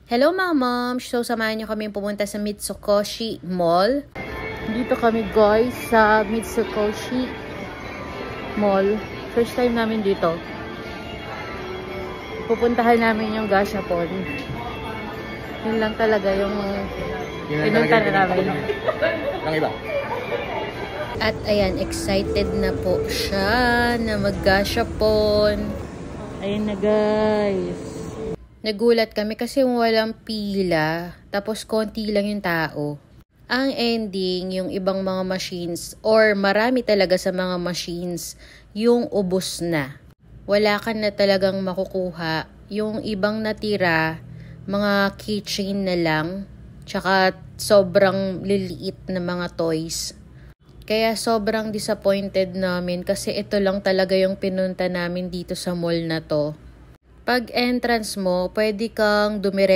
Hello mga moms! So samahan niyo kami pumunta sa Mitsukoshi Mall. Dito kami guys sa Mitsukoshi Mall. First time namin dito. Pupuntahan namin yung Gashapon. Yun lang talaga yung pinunta na namin. Ang iba. At ayan, excited na po siya na mag-Gashapon. Ayan na guys. Nagulat kami kasi walang pila, tapos konti lang yung tao. Ang ending, yung ibang mga machines, or marami talaga sa mga machines, yung ubos na. Wala ka na talagang makukuha. Yung ibang natira, mga keychain na lang, tsaka sobrang liliit na mga toys. Kaya sobrang disappointed namin kasi ito lang talaga yung pinunta namin dito sa mall na to. Pag entrance mo, pwede kang dumire